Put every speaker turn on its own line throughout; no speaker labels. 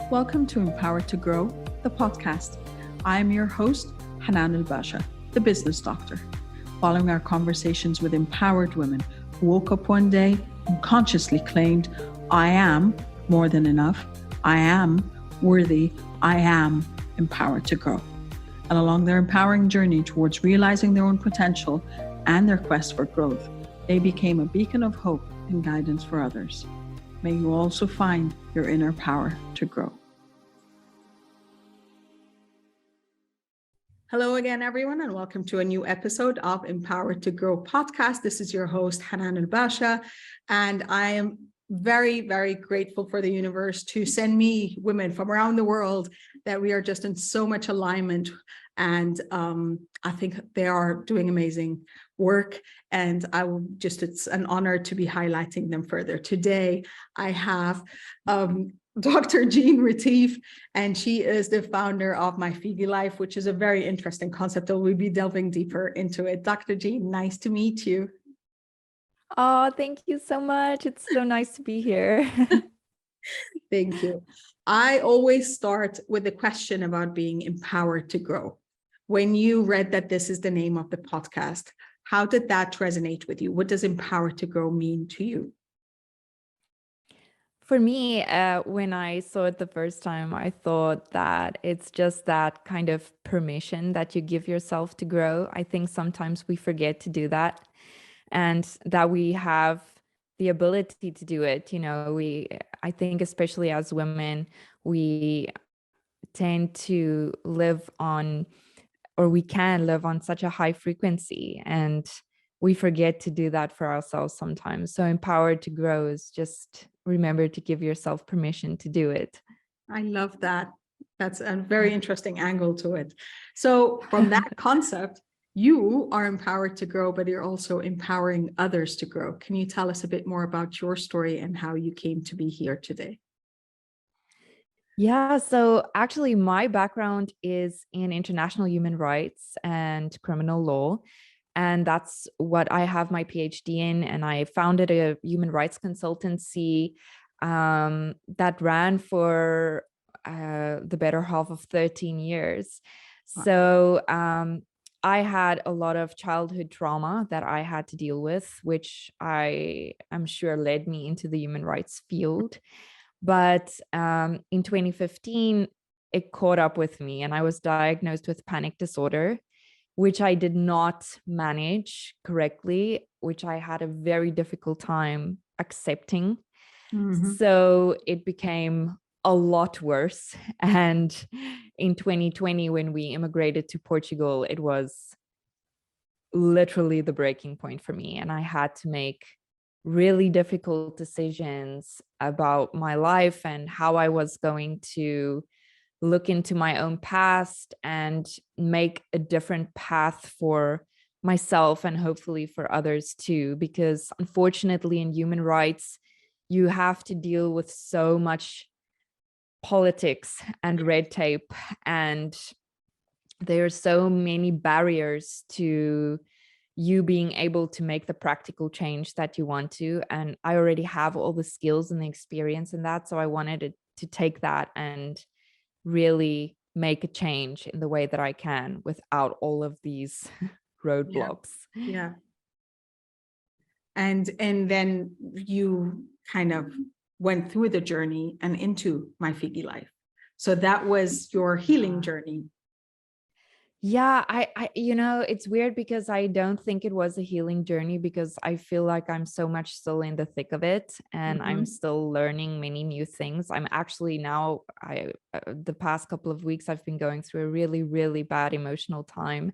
Welcome to Empowered to Grow, the podcast. I am your host, Hanan Basha, the business doctor. Following our conversations with empowered women who woke up one day and consciously claimed, I am more than enough, I am worthy, I am empowered to grow. And along their empowering journey towards realizing their own potential and their quest for growth, they became a beacon of hope and guidance for others. May you also find your inner power to grow. Hello again, everyone, and welcome to a new episode of Empowered to Grow podcast. This is your host, Hanan Basha, and I am very, very grateful for the universe to send me women from around the world that we are just in so much alignment. And I think they are doing amazing work. And it's an honor to be highlighting them further. Today, I have Dr. Jeanne Retief, and she is the founder of FIGGI Life, which is a very interesting concept that we'll be delving deeper into it. Dr. Jeanne, nice to meet you.
Oh, thank you so much. It's so nice to be here.
Thank you. I always start with a question about being empowered to grow. When you read that this is the name of the podcast, how did that resonate with you? What does empowered to grow mean to you?
For me, when I saw it the first time, I thought that it's just that kind of permission that you give yourself to grow. I think sometimes we forget to do that, and that we have the ability to do it. I think especially as women, we tend to live on, or we can live on such a high frequency, and we forget to do that for ourselves sometimes. So empowered to grow is just remember to give yourself permission to do it.
I love that. That's a very interesting angle to it. So from that concept, you are empowered to grow, but you're also empowering others to grow. Can you tell us a bit more about your story and how you came to be here today?
Yeah, so actually my background is in international human rights and criminal law. And that's what I have my PhD in. And I founded a human rights consultancy that ran for the better half of 13 years. So I had a lot of childhood trauma that I had to deal with, which I am sure led me into the human rights field. But in 2015, it caught up with me, and I was diagnosed with panic disorder, which I did not manage correctly, which I had a very difficult time accepting. Mm-hmm. So it became a lot worse. And in 2020, when we immigrated to Portugal, it was literally the breaking point for me. And I had to make really difficult decisions about my life and how I was going to look into my own past and make a different path for myself and hopefully for others too. Because unfortunately in human rights, you have to deal with so much politics and red tape, and there are so many barriers to you being able to make the practical change that you want to. And I already have all the skills and the experience in that. So I wanted to take that and really make a change in the way that I can without all of these roadblocks.
Yeah. And then you kind of went through the journey and into FIGGI Life. So that was your healing journey.
Yeah, I it's weird because I don't think it was a healing journey, because I feel like I'm so much still in the thick of it, and I'm still learning many new things. I'm actually now, the past couple of weeks, I've been going through a really, really bad emotional time,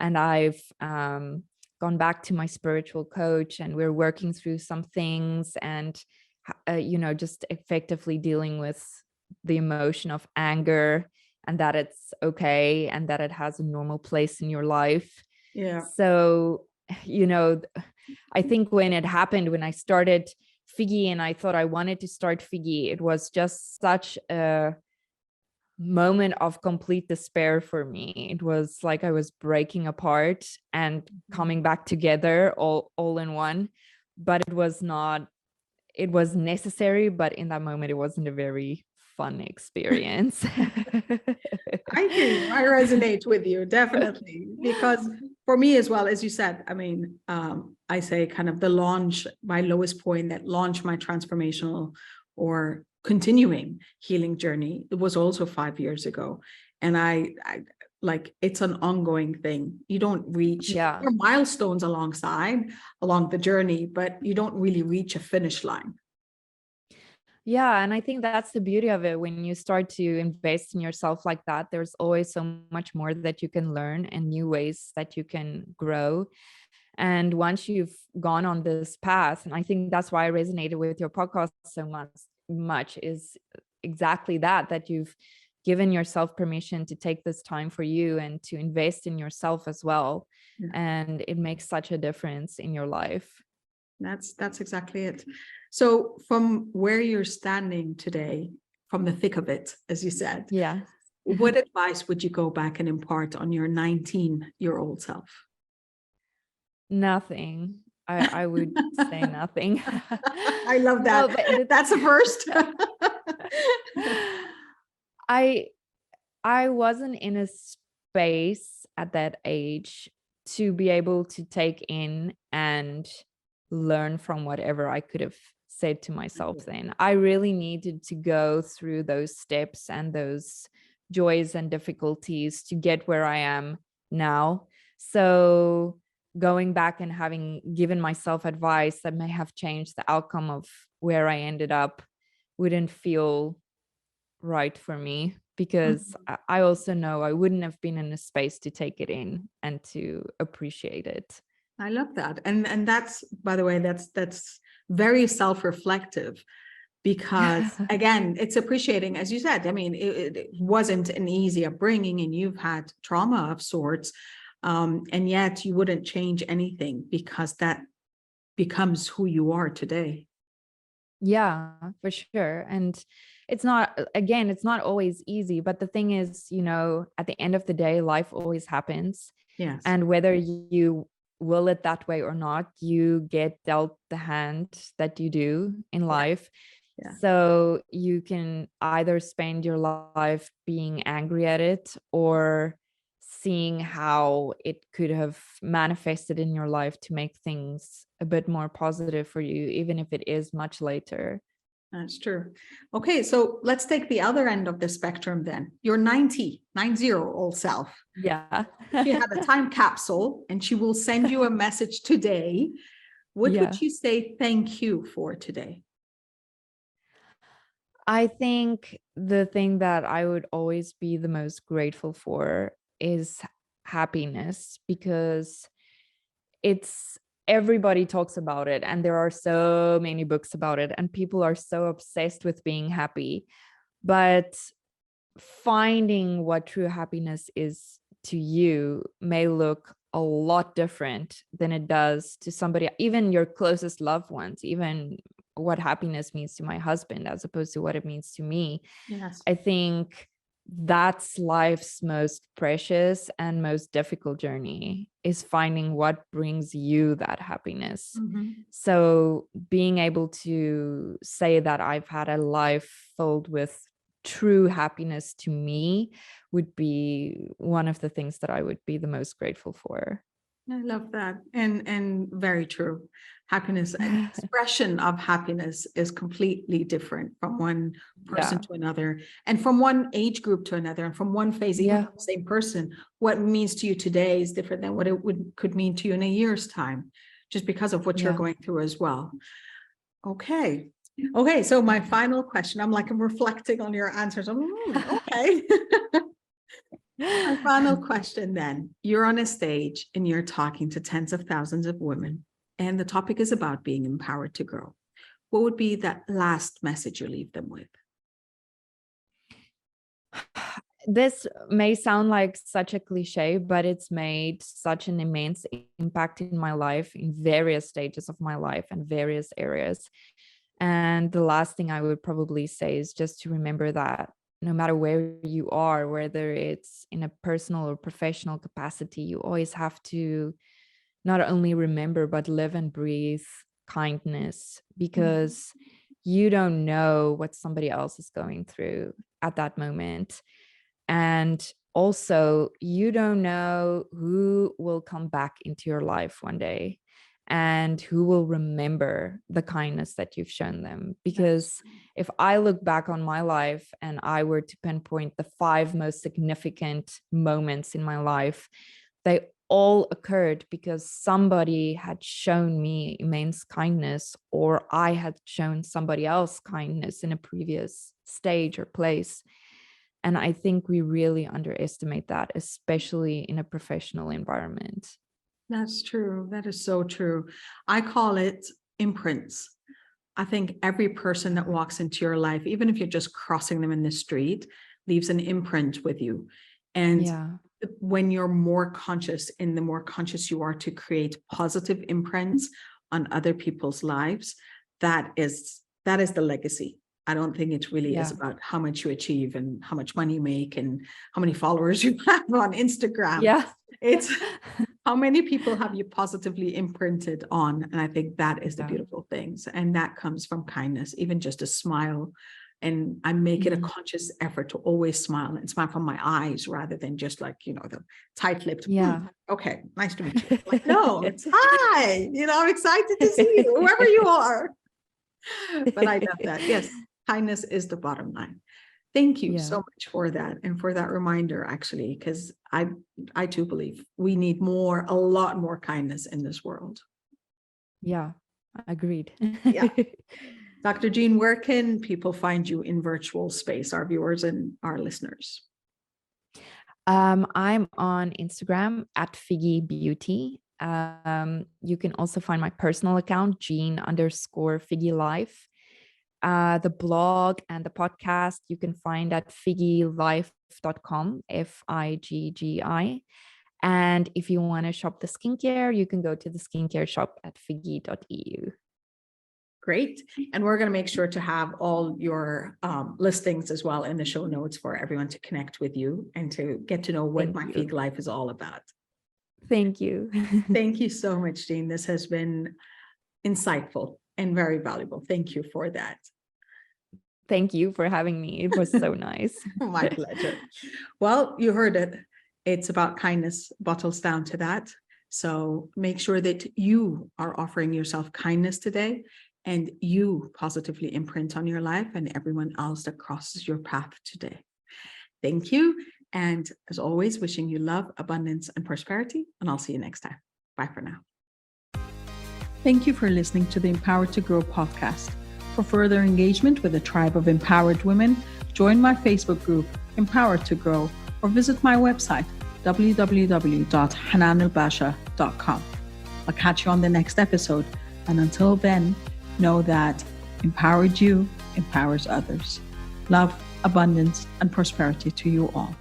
and I've gone back to my spiritual coach, and we're working through some things, and just effectively dealing with the emotion of anger, and that it's okay, and that it has a normal place in your life. Yeah. So, I think when it happened, when I started FIGGI and I thought I wanted to start FIGGI, it was just such a moment of complete despair for me. It was like I was breaking apart and coming back together all in one, but it was necessary, but in that moment, it wasn't a very fun experience.
I hear you. I resonate with you, definitely. Because for me as well, as you said, I mean, I say kind of the launch, my lowest point that launched my transformational or continuing healing journey, it was also 5 years ago. And I like, it's an ongoing thing. You don't reach,
Yeah.
there are milestones along the journey, but you don't really reach a finish line.
Yeah, and I think that's the beauty of it. When you start to invest in yourself like that, there's always so much more that you can learn and new ways that you can grow. And once you've gone on this path, and I think that's why I resonated with your podcast so much is exactly that you've given yourself permission to take this time for you and to invest in yourself as well.
Yeah.
And it makes such a difference in your life.
That's exactly it. So from where you're standing today, from the thick of it, as you said,
Yeah.
what advice would you go back and impart on your 19-year-old self?
Nothing. I would say nothing.
I love that.
No, but
That's a first.
I wasn't in a space at that age to be able to take in and learn from whatever I could have said to myself then. I really needed to go through those steps and those joys and difficulties to get where I am now. So going back and having given myself advice that may have changed the outcome of where I ended up wouldn't feel right for me, because I also know I wouldn't have been in a space to take it in and to appreciate it.
I love that. And that's, by the way, that's very self-reflective, because again, it's appreciating, as you said, I mean, it wasn't an easy upbringing and you've had trauma of sorts. And yet you wouldn't change anything because that becomes who you are today.
Yeah, for sure. And it's not, again, it's not always easy, but the thing is, at the end of the day, life always happens.
Yes.
And whether you will it that way or not, you get dealt the hand that you do in life.
Yeah.
So you can either spend your life being angry at it or seeing how it could have manifested in your life to make things a bit more positive for you, even if it is much later.
That's true. Okay, so let's take the other end of the spectrum then. Your 90-old self.
Yeah.
She had a time capsule and she will send you a message today. What would you say thank you for today?
I think the thing that I would always be the most grateful for is happiness, because everybody talks about it and there are so many books about it and people are so obsessed with being happy, but finding what true happiness is to you may look a lot different than it does to somebody, even your closest loved ones, even what happiness means to my husband as opposed to what it means to me.
Yes.
I think that's life's most precious and most difficult journey, is finding what brings you that happiness. So being able to say that I've had a life filled with true happiness to me would be one of the things that I would be the most grateful for.
I love that. And very true. Happiness, an expression of happiness is completely different from one person to another, and from one age group to another, and from one phase, even the same person. What means to you today is different than what it could mean to you in a year's time, just because of what you're going through as well. Okay. Okay. So my final question, I'm reflecting on your answers. Okay. My final question then, you're on a stage and you're talking to tens of thousands of women and the topic is about being empowered to grow. What would be that last message you leave them with?
This may sound like such a cliche, but it's made such an immense impact in my life, in various stages of my life and various areas. And the last thing I would probably say is just to remember that no matter where you are, whether it's in a personal or professional capacity, you always have to not only remember, but live and breathe kindness, because you don't know what somebody else is going through at that moment. And also, you don't know who will come back into your life one day and who will remember the kindness that you've shown them. Because if I look back on my life and I were to pinpoint the 5 most significant moments in my life, they all occurred because somebody had shown me immense kindness, or I had shown somebody else kindness in a previous stage or place. And I think we really underestimate that, especially in a professional environment.
That's true. That is so true. I call it imprints. I think every person that walks into your life, even if you're just crossing them in the street, leaves an imprint with you. And when you're more conscious, and the more conscious you are to create positive imprints on other people's lives, that is the legacy. I don't think it really is about how much you achieve and how much money you make and how many followers you have on Instagram.
Yeah.
It's how many people have you positively imprinted on. And I think that is the beautiful things. And that comes from kindness, even just a smile. And I make it a conscious effort to always smile, and smile from my eyes rather than just like, the tight-lipped. Okay, nice to meet you. Like, no, it's hi, I'm excited to see you, whoever you are. But I love that. Yes, kindness is the bottom line. Thank you so much for that, and for that reminder, actually, because I too believe we need a lot more kindness in this world.
Yeah, agreed.
Yeah. Dr. Jeanne, where can people find you in virtual space, our viewers and our listeners?
I'm on Instagram at FIGGI Beauty. You can also find my personal account, Jeanne_FIGGI Life. The blog and the podcast you can find at figgilife.com, FIGGI. And if you want to shop the skincare, you can go to the skincare shop at figgi.eu.
Great. And we're going to make sure to have all your listings as well in the show notes for everyone to connect with you and to get to know what my FIGGI Life is all about.
Thank you.
Thank you so much, Jeanne. This has been insightful and very valuable. Thank you for that.
Thank you for having me. It was so nice.
My pleasure. Well, you heard it. It's about kindness, bottles down to that. So make sure that you are offering yourself kindness today, and you positively imprint on your life and everyone else that crosses your path today. Thank you. And as always, wishing you love, abundance, and prosperity. And I'll see you next time. Bye for now. Thank you for listening to the Empowered to Grow podcast. For further engagement with a tribe of empowered women, join my Facebook group, Empowered to Grow, or visit my website, www.hananalbasha.com. I'll catch you on the next episode. And until then, know that empowered you empowers others. Love, abundance, and prosperity to you all.